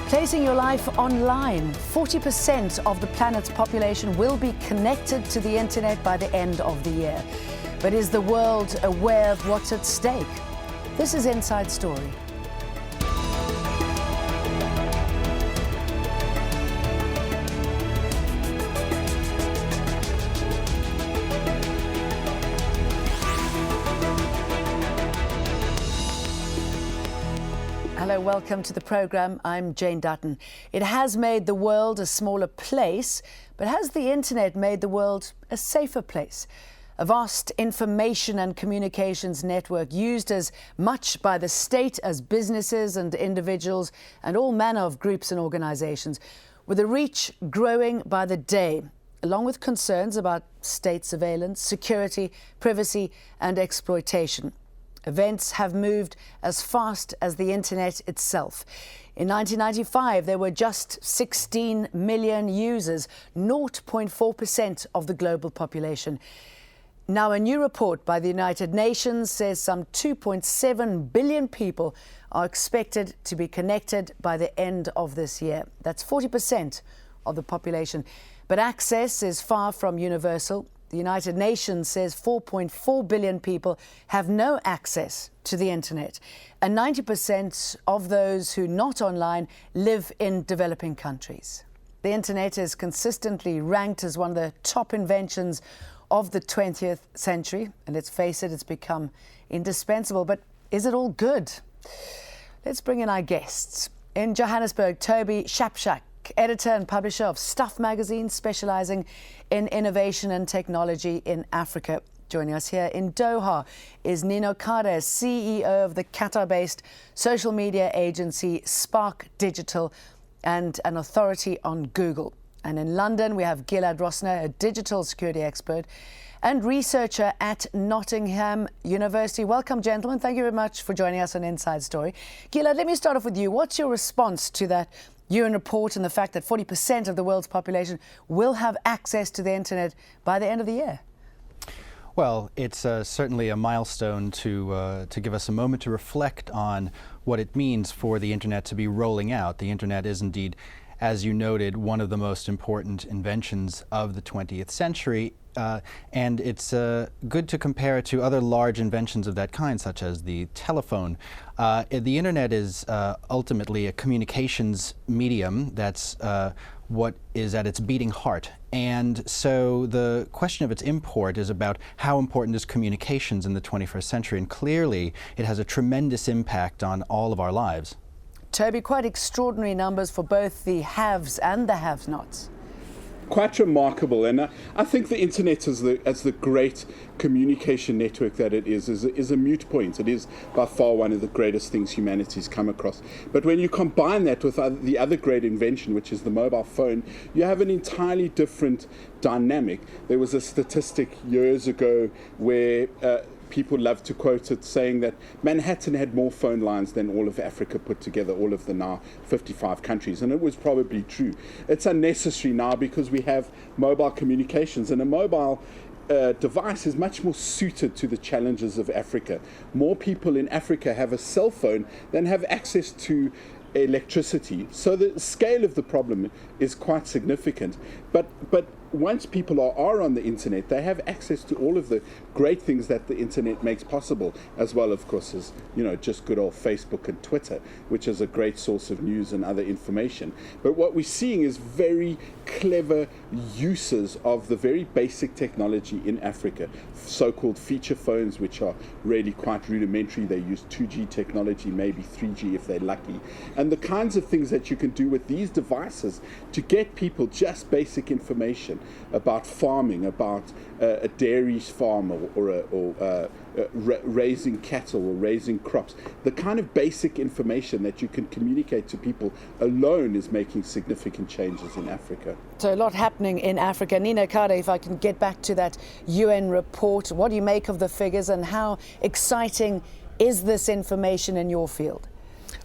Placing your life online. 40% of the planet's population will be connected to the internet by the end of the year. But is the world aware of what's at stake? This is Inside Story. Hello, welcome to the programme. I'm Jane Dutton. It has made the world a smaller place, but has the internet made the world a safer place? A vast information and communications network used as much by the state as businesses and individuals and all manner of groups and organisations, with the reach growing by the day, along with concerns about state surveillance, security, privacy and exploitation. Events have moved as fast as the internet itself. In 1995, there were just 16 million users, 0.4% of the global population. Now, a new report by the United Nations says some 2.7 billion people are expected to be connected by the end of this year. That's 40% of the population. But access is far from universal. The United Nations says 4.4 billion people have no access to the internet, and 90% of those who are not online live in developing countries. The internet is consistently ranked as one of the top inventions of the 20th century, and let's face it, it's become indispensable. But is it all good? Let's bring in our guests. In Johannesburg, Toby Shapshak, editor and publisher of Stuff magazine, specialising in innovation and technology in Africa. Joining us here in Doha is Nino Kade, CEO of the Qatar-based social media agency Spark Digital and an authority on Google. And in London, we have Gilad Rosner, a digital security expert and researcher at Nottingham University. Welcome, gentlemen. Thank you very much for joining us on Inside Story. Gilad, let me start off with you. What's your response to that UN report and the fact that 40% of the world's population will have access to the internet by the end of the year? Well, it's certainly a milestone to give us a moment to reflect on what it means for the internet to be rolling out. The internet is indeed, as you noted, one of the most important inventions of the 20th century. And it's good to compare it to other large inventions of that kind, such as the telephone. The internet is ultimately a communications medium. That's what is at its beating heart. And so the question of its import is about how important is communications in the 21st century. And clearly, it has a tremendous impact on all of our lives. Toby, quite extraordinary numbers for both the haves and the have-nots. Quite remarkable, and I think the internet as the great communication network that it is a moot point. It is by far one of the greatest things humanity's come across. But when you combine that with the other great invention, which is the mobile phone, you have an entirely different dynamic. There was a statistic years ago where people love to quote it, saying that Manhattan had more phone lines than all of Africa put together, all of the now 55 countries. And it was probably true. It's unnecessary now because we have mobile communications, and a mobile device is much more suited to the challenges of Africa. More people in Africa have a cell phone than have access to electricity. So the scale of the problem is quite significant. But once people are on the internet, they have access to all of the great things that the internet makes possible, as well, of course, as just good old Facebook and Twitter, which is a great source of news and other information. But what we're seeing is very clever uses of the very basic technology in Africa, so-called feature phones, which are really quite rudimentary. They use 2G technology, maybe 3G if they're lucky. And the kinds of things that you can do with these devices to get people just basic information about farming, about a dairy farm or raising cattle or raising crops. The kind of basic information that you can communicate to people alone is making significant changes in Africa. So a lot happening in Africa. Nino Kade, if I can get back to that UN report, what do you make of the figures and how exciting is this information in your field?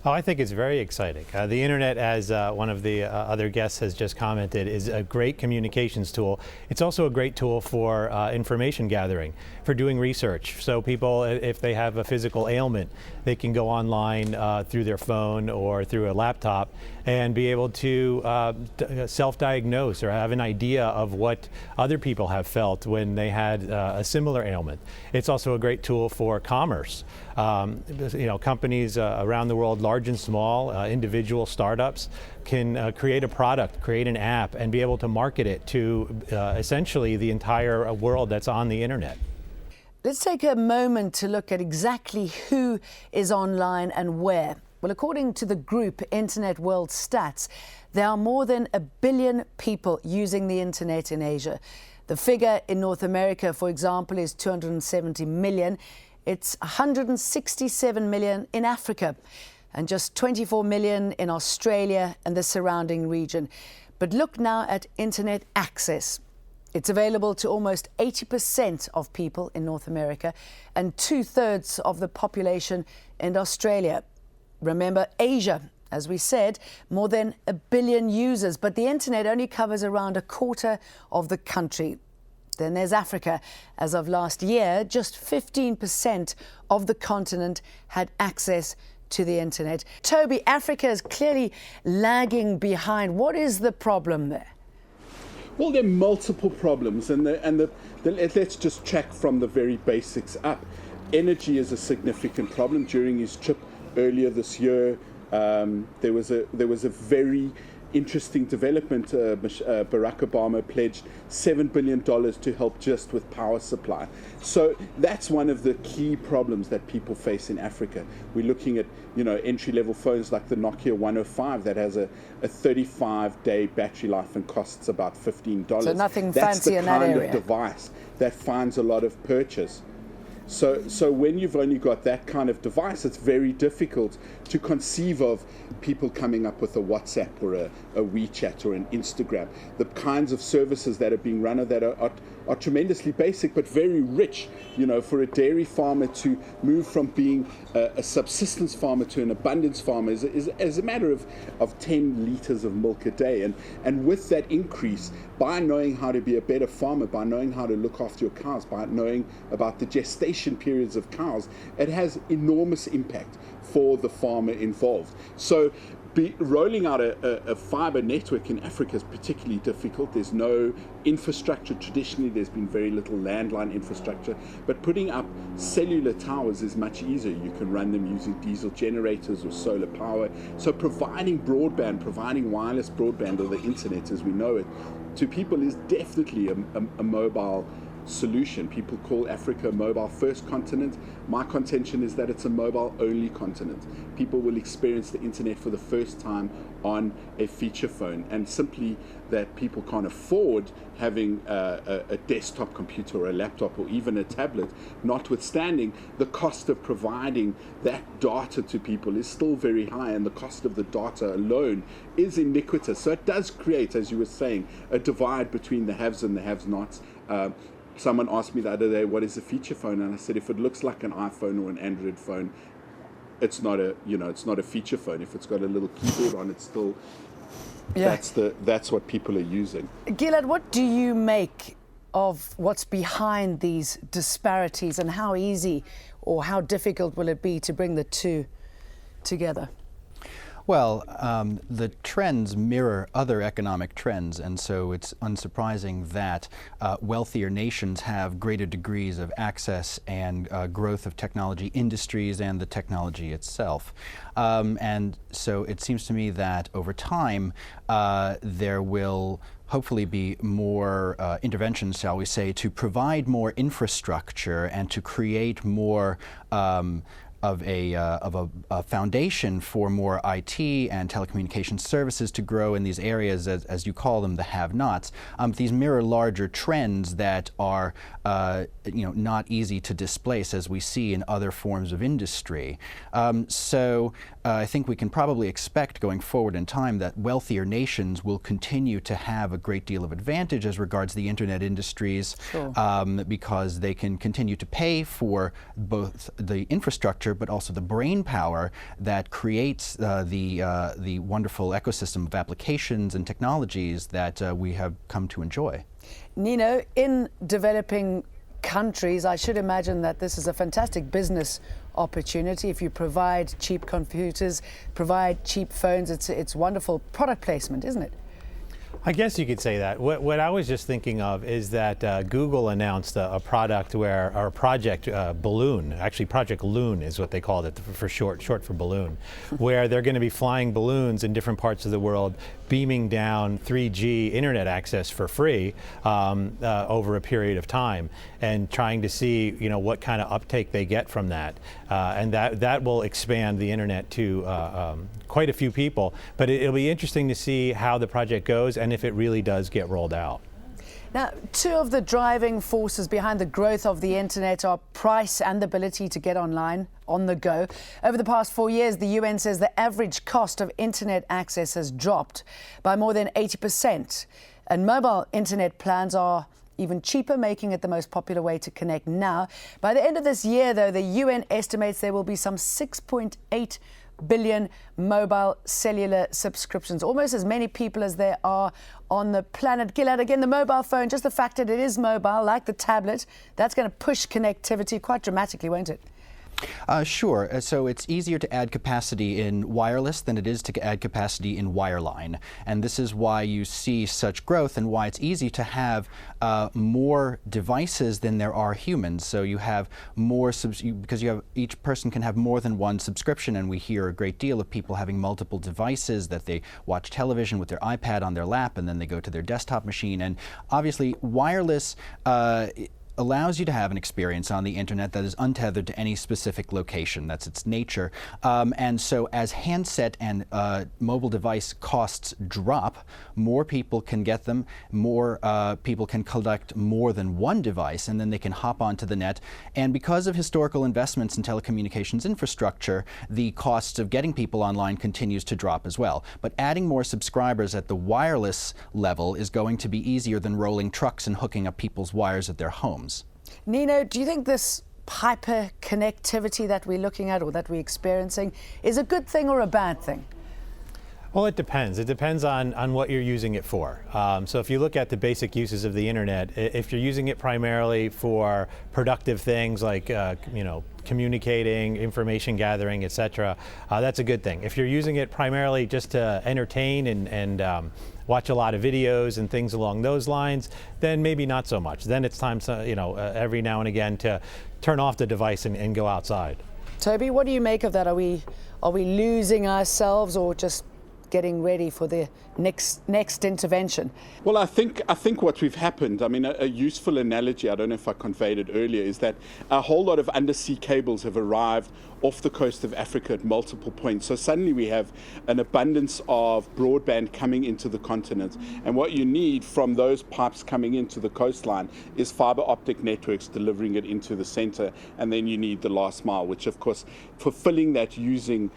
Oh, I think it's very exciting. The internet, as one of the other guests has just commented, is a great communications tool. It's also a great tool for information gathering, for doing research. So people, if they have a physical ailment, they can go online through their phone or through a laptop and be able to self-diagnose or have an idea of what other people have felt when they had a similar ailment. It's also a great tool for commerce. Companies around the world, large and small, individual startups, can create a product, create an app, and be able to market it to essentially the entire world that's on the internet. Let's take a moment to look at exactly who is online and where. Well, according to the group Internet World Stats, there are more than 1 billion people using the internet in Asia. The figure in North America, for example, is 270 million. It's 167 million in Africa and just 24 million in Australia and the surrounding region. But look now at internet access. It's available to almost 80% of people in North America and 2/3 of the population in Australia. Remember, Asia, as we said, more than 1 billion users, but the internet only covers around 1/4 of the country. Then there's Africa. As of last year, just 15% of the continent had access to the internet. Toby, Africa is clearly lagging behind. What is the problem there? Well, there are multiple problems, and let's just check from the very basics up. Energy is a significant problem. During his trip earlier this year, there was a very interesting development. Barack Obama pledged $7 billion to help just with power supply. So that's one of the key problems that people face in Africa. We're looking at entry-level phones like the Nokia 105 that has a 35-day battery life and costs about $15. So nothing fancy in that area. That's the kind of device that finds a lot of purchase. So when you've only got that kind of device, it's very difficult to conceive of people coming up with a WhatsApp or a WeChat or an Instagram. The kinds of services that are being run that are tremendously basic but very rich. For a dairy farmer to move from being a subsistence farmer to an abundance farmer is a matter of 10 liters of milk a day. And with that increase, by knowing how to be a better farmer, by knowing how to look after your cows, by knowing about the gestation periods of cows, it has enormous impact for the farmer involved. So rolling out a fiber network in Africa is particularly difficult. There's no infrastructure. Traditionally, there's been very little landline infrastructure, but putting up cellular towers is much easier. You can run them using diesel generators or solar power. So providing broadband, providing wireless broadband or the internet as we know it, to people is definitely a mobile solution. People call Africa a mobile-first continent. My contention is that it's a mobile-only continent. People will experience the internet for the first time on a feature phone, and simply that people can't afford having a desktop computer or a laptop or even a tablet, notwithstanding the cost of providing that data to people is still very high, and the cost of the data alone is iniquitous. So it does create, as you were saying, a divide between the haves and the have-nots. Someone asked me the other day, what is a feature phone? And I said, if it looks like an iPhone or an Android phone, it's not a feature phone. If it's got a little keyboard on it, still, that's what people are using. Gilad, what do you make of what's behind these disparities, and how easy or how difficult will it be to bring the two together? Well, the trends mirror other economic trends, and so it's unsurprising that wealthier nations have greater degrees of access and growth of technology industries and the technology itself. And so it seems to me that over time there will hopefully be more interventions, shall we say, to provide more infrastructure and to create more of a foundation for more IT and telecommunications services to grow in these areas, as you call them, the have-nots. These mirror larger trends that are, not easy to displace, as we see in other forms of industry. So I think we can probably expect going forward in time that wealthier nations will continue to have a great deal of advantage as regards the internet industries, Sure. because they can continue to pay for both the infrastructure but also the brain power that creates the wonderful ecosystem of applications and technologies that we have come to enjoy. Nino, in developing countries, I should imagine that this is a fantastic business opportunity. If you provide cheap computers, provide cheap phones, it's wonderful product placement, isn't it? I guess you could say that. What I was just thinking of is that Google announced a product or a project Balloon, actually Project Loon is what they called it for short for balloon, where they're going to be flying balloons in different parts of the world, beaming down 3G internet access for free over a period of time, and trying to see what kind of uptake they get from that, and that will expand the internet to quite a few people. But it'll be interesting to see how the project goes and if it really does get rolled out. Now, two of the driving forces behind the growth of the internet are price and the ability to get online on the go. Over the past 4 years, the UN says the average cost of internet access has dropped by more than 80%. And mobile internet plans are even cheaper, making it the most popular way to connect now. By the end of this year, though, the UN estimates there will be some 6.8 billion mobile cellular subscriptions, almost as many people as there are on the planet. Gilad, again, the mobile phone, just the fact that it is mobile, like the tablet, that's going to push connectivity quite dramatically, won't it? Sure. So it's easier to add capacity in wireless than it is to add capacity in wireline. And this is why you see such growth and why it's easy to have more devices than there are humans. So you have more, because each person can have more than one subscription, and we hear a great deal of people having multiple devices, that they watch television with their iPad on their lap and then they go to their desktop machine. And obviously wireless allows you to have an experience on the internet that is untethered to any specific location. That's its nature. And so as handset and mobile device costs drop, more people can get them, more people can collect more than one device, and then they can hop onto the net. And because of historical investments in telecommunications infrastructure, the costs of getting people online continues to drop as well. But adding more subscribers at the wireless level is going to be easier than rolling trucks and hooking up people's wires at their homes. Nino, do you think this hyper connectivity that we're looking at or that we're experiencing is a good thing or a bad thing? Well, it depends. It depends on what you're using it for. So if you look at the basic uses of the internet, if you're using it primarily for productive things like communicating, information gathering, etc., that's a good thing. If you're using it primarily just to entertain and watch a lot of videos and things along those lines, then maybe not so much. Then it's time to, every now and again to turn off the device and go outside. Toby, what do you make of that? Are we losing ourselves or just getting ready for the next intervention? Well, I think what we've happened, a useful analogy, I don't know if I conveyed it earlier, is that a whole lot of undersea cables have arrived off the coast of Africa at multiple points. So suddenly we have an abundance of broadband coming into the continent. And what you need from those pipes coming into the coastline is fiber optic networks delivering it into the center. And then you need the last mile, which of course, fulfilling that using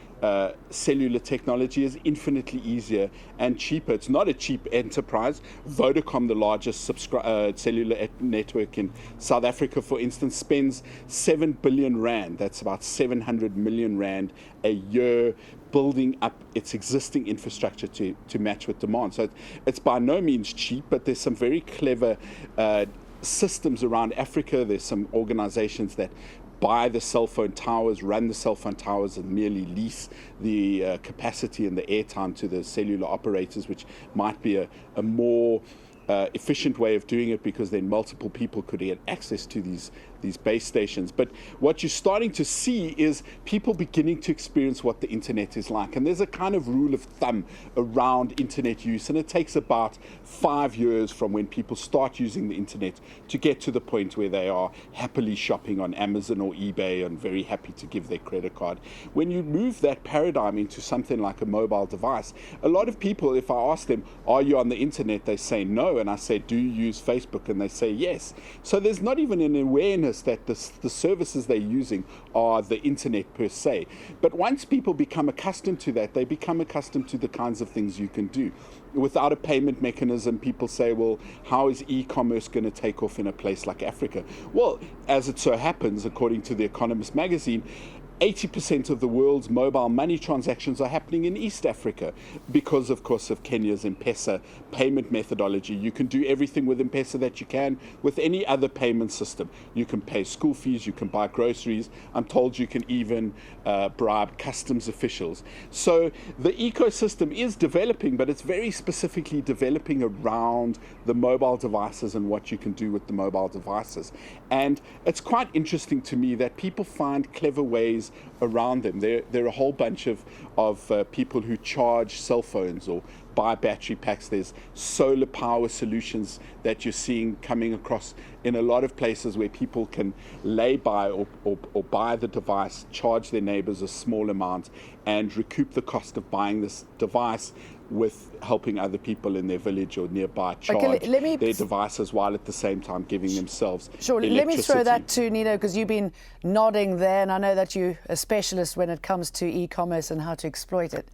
cellular technology is infinitely easier and cheaper. It's not a cheap enterprise. Vodacom, the largest cellular network in South Africa, for instance, spends 7 billion rand. That's about 700 million rand a year building up its existing infrastructure to match with demand. So it's by no means cheap, but there's some very clever systems around Africa. There's some organizations that buy the cell phone towers, run the cell phone towers, and merely lease the capacity and the airtime to the cellular operators, which might be a more efficient way of doing it, because then multiple people could get access to these base stations. But what you're starting to see is people beginning to experience what the internet is like. And there's a kind of rule of thumb around internet use, and it takes about 5 years from when people start using the internet to get to the point where they are happily shopping on Amazon or eBay and very happy to give their credit card. When you move that paradigm into something like a mobile device, a lot of people, if I ask them, are you on the internet? They say no. And I say, do you use Facebook? And they say yes. So there's not even an awareness premise that the services they're using are the internet per se. But once people become accustomed to that, they become accustomed to the kinds of things you can do. Without a payment mechanism, people say, well, how is e-commerce going to take off in a place like Africa? Well, as it so happens, according to The Economist magazine, 80% of the world's mobile money transactions are happening in East Africa because, of course, of Kenya's M-Pesa payment methodology. You can do everything with M-Pesa that you can with any other payment system. You can pay school fees, you can buy groceries. I'm told you can even bribe customs officials. So the ecosystem is developing, but it's very specifically developing around the mobile devices and what you can do with the mobile devices. And it's quite interesting to me that people find clever ways around them. There are a whole bunch of people who charge cell phones or buy battery packs. There's solar power solutions that you're seeing coming across in a lot of places where people can lay by or buy the device, charge their neighbors a small amount, and recoup the cost of buying this device with helping other people in their village or nearby charge their devices while at the same time giving themselves electricity. Let me throw that to Nino, because you've been nodding there, and I know that you're a specialist when it comes to e-commerce and how to exploit it.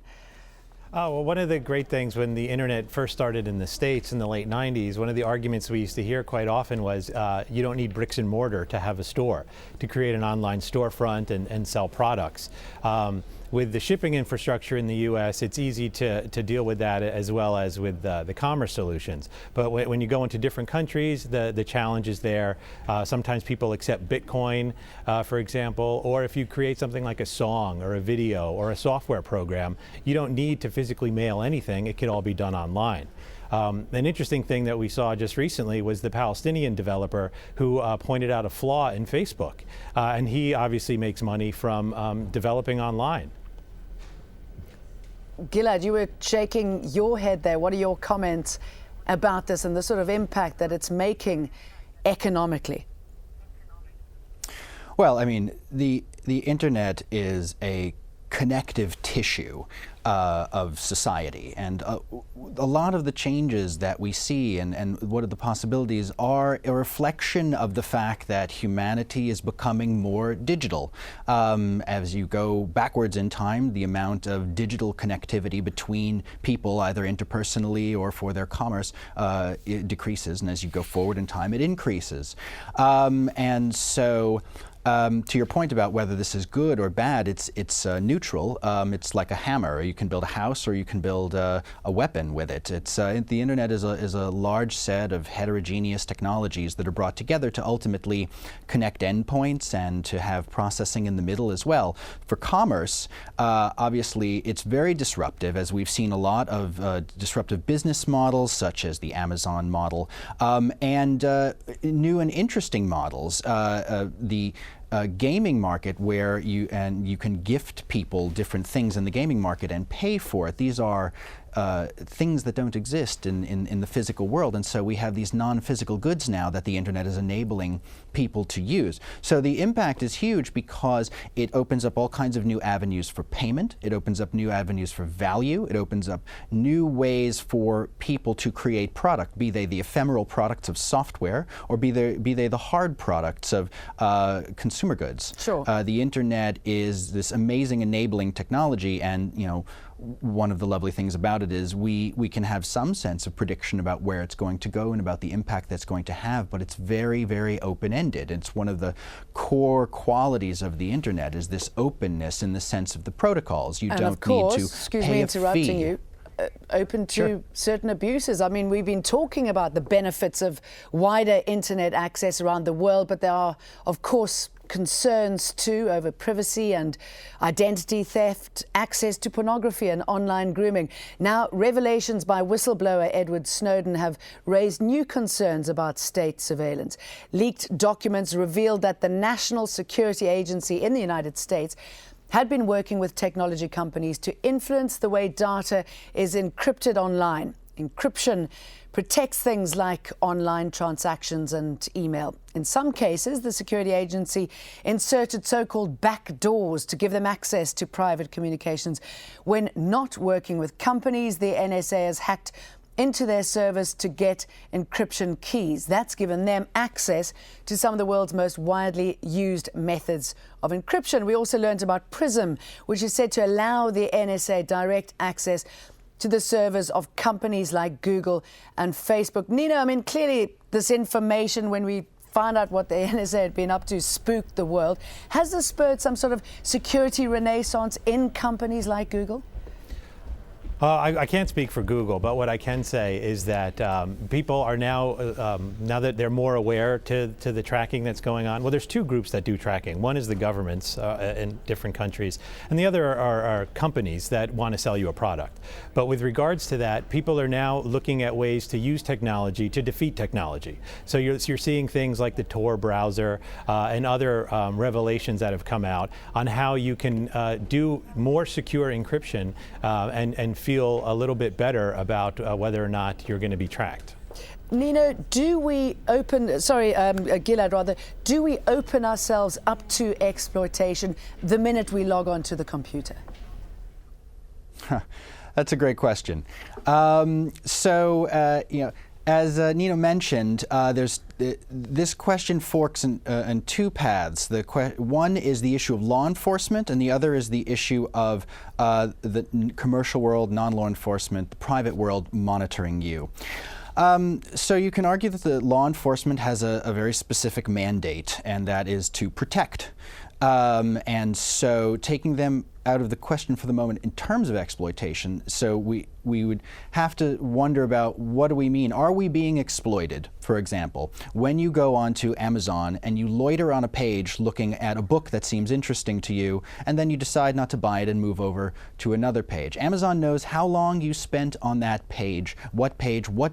Oh, well, one of the great things when the internet first started in the States in the late 90s, one of the arguments we used to hear quite often was you don't need bricks and mortar to have a store, to create an online storefront and sell products. With the shipping infrastructure in the U.S., it's easy to deal with that as well as with the commerce solutions. But when you go into different countries, the challenge is there. Sometimes people accept Bitcoin, for example, or if you create something like a song or a video or a software program, you don't need to physically mail anything. It can all be done online. An interesting thing that we saw just recently was the Palestinian developer who pointed out a flaw in Facebook. And he obviously makes money from developing online. Gilad, you were shaking your head there. What are your comments about this and the sort of impact that it's making economically? Well, I mean, the internet is a connective tissue of society, and a lot of the changes that we see and what are the possibilities are a reflection of the fact that humanity is becoming more digital. As you go backwards in time, the amount of digital connectivity between people, either interpersonally or for their commerce, it decreases, and as you go forward in time, it increases. And so to your point about whether this is good or bad, it's neutral. It's like a hammer. You can build a house or you can build a weapon with it. The internet is a large set of heterogeneous technologies that are brought together to ultimately connect endpoints and to have processing in the middle as well. For commerce, obviously, it's very disruptive, as we've seen a lot of disruptive business models, such as the Amazon model, and new and interesting models. The gaming market, where you can gift people different things in the gaming market and pay for it. These are things that don't exist in the physical world, and so we have these non-physical goods now that the internet is enabling people to use. So the impact is huge because it opens up all kinds of new avenues for payment, it opens up new avenues for value, it opens up new ways for people to create product, be they the ephemeral products of software or be they the hard products of consumer goods. Sure. The internet is this amazing enabling technology, and one of the lovely things about it is we can have some sense of prediction about where it's going to go and about the impact that's going to have, but it's very, very open-ended. It's one of the core qualities of the internet is this openness in the sense of the protocols. You don't need to excuse pay me a interrupting fee. you, open to Sure. certain abuses. I mean, we've been talking about the benefits of wider internet access around the world, but there are, of course, concerns too over privacy and identity theft, access to pornography and online grooming. Now, revelations by whistleblower Edward Snowden have raised new concerns about state surveillance. Leaked documents revealed that the National Security Agency in the United States had been working with technology companies to influence the way data is encrypted online. Encryption protects things like online transactions and email. In some cases, the security agency inserted so-called backdoors to give them access to private communications. When not working with companies, the NSA has hacked into their servers to get encryption keys. That's given them access to some of the world's most widely used methods of encryption. We also learned about PRISM, which is said to allow the NSA direct access to the servers of companies like Google and Facebook. Nina, I mean, clearly this information, when we found out what the NSA had been up to, spooked the world. Has this spurred some sort of security renaissance in companies like Google? I can't speak for Google, but what I can say is that people are now that they're more aware to the tracking that's going on. Well, there's two groups that do tracking. One is the governments in different countries, and the other are companies that want to sell you a product. But with regards to that, people are now looking at ways to use technology to defeat technology. So you're seeing things like the Tor browser and other revelations that have come out on how you can do more secure encryption and feel a little bit better about whether or not you're going to be tracked. Nino, do we open ourselves up to exploitation the minute we log on to the computer? That's a great question. As Nino mentioned, this question forks in two paths. One is the issue of law enforcement, and the other is the issue of the commercial world, non-law enforcement, the private world monitoring you. So you can argue that the law enforcement has a very specific mandate, and that is to protect. And so taking them out of the question for the moment in terms of exploitation, so we would have to wonder about, what do we mean? Are we being exploited, for example, when you go onto Amazon and you loiter on a page looking at a book that seems interesting to you, and then you decide not to buy it and move over to another page? Amazon knows how long you spent on that page, what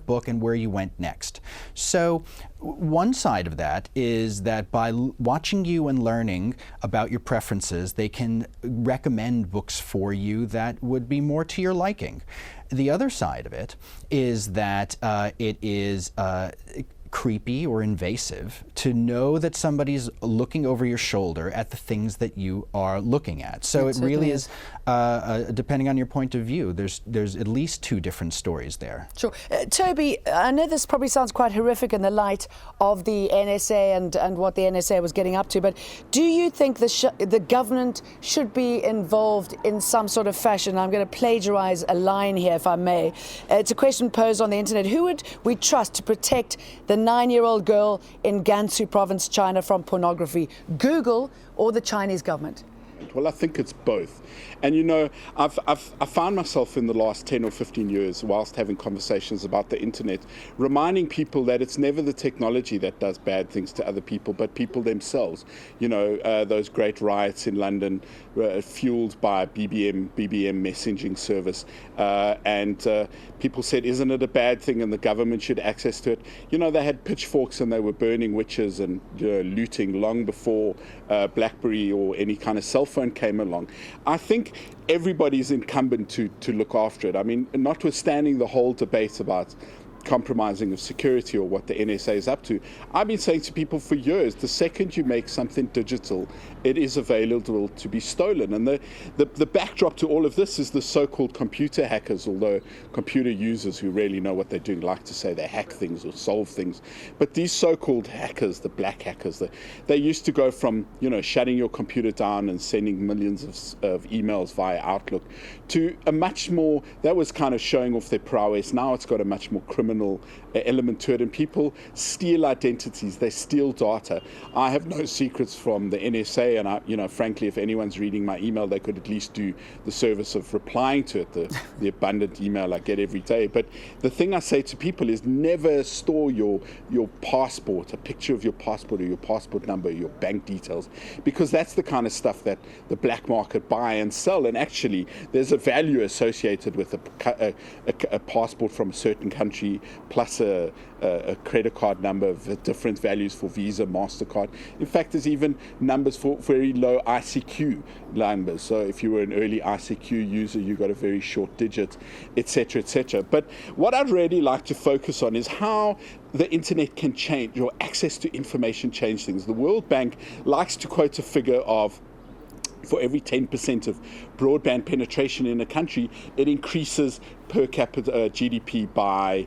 book, and where you went next. So one side of that is that by watching you and learning about your preferences, they can recommend books for you that would be more to your liking. The other side of it is that it is creepy or invasive to know that somebody's looking over your shoulder at the things that you are looking at. So it really is, depending on your point of view, there's at least two different stories there. Sure. Toby, I know this probably sounds quite horrific in the light of the NSA and what the NSA was getting up to, but do you think the government should be involved in some sort of fashion? I'm going to plagiarize a line here, if I may. It's a question posed on the internet. Who would we trust to protect the 9-year-old girl in Gansu province, China, from pornography? Google or the Chinese government? Well, I think it's both. And you know, I've found myself in the last 10 or 15 years, whilst having conversations about the internet, reminding people that it's never the technology that does bad things to other people, but people themselves. You know, those great riots in London were fueled by BBM messaging service. And people said, isn't it a bad thing, and the government should access to it? You know, they had pitchforks and they were burning witches and looting long before BlackBerry or any kind of cell phone came along. I think everybody's incumbent to look after it. I mean, notwithstanding the whole debate about compromising of security or what the NSA is up to, I've been saying to people for years, the second you make something digital, it is available to be stolen. And the backdrop to all of this is the so-called computer hackers, although computer users who really know what they're doing like to say they hack things or solve things. But these so-called hackers, the black hackers, they used to go from, you know, shutting your computer down and sending millions of emails via Outlook to a much more, that was kind of showing off their prowess. Now it's got a much more criminal element to it, and people steal identities, they steal data. I have no secrets from the NSA, and frankly, if anyone's reading my email, they could at least do the service of replying to it, the abundant email I get every day. But the thing I say to people is never store your passport, a picture of your passport or your passport number, your bank details, because that's the kind of stuff that the black market buy and sell, and actually there's a value associated with a passport from a certain country plus a credit card number of different values for Visa, MasterCard. In fact, there's even numbers for very low ICQ numbers. So if you were an early ICQ user, you got a very short digit, etc., etc. But what I'd really like to focus on is how the internet can change, your access to information change things. The World Bank likes to quote a figure of for every 10% of broadband penetration in a country, it increases per capita GDP by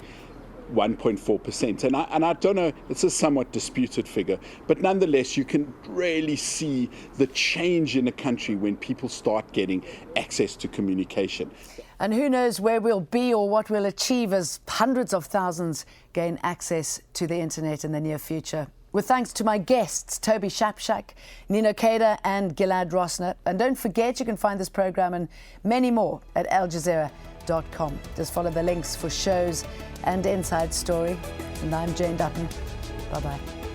1.4%. And I don't know, it's a somewhat disputed figure, but nonetheless, you can really see the change in a country when people start getting access to communication. And who knows where we'll be or what we'll achieve as hundreds of thousands gain access to the internet in the near future. With thanks to my guests, Toby Shapshak, Nino Kader and Gilad Rosner. And don't forget, you can find this program and many more at aljazeera.com. Just follow the links for shows and Inside Story. And I'm Jane Dutton. Bye-bye.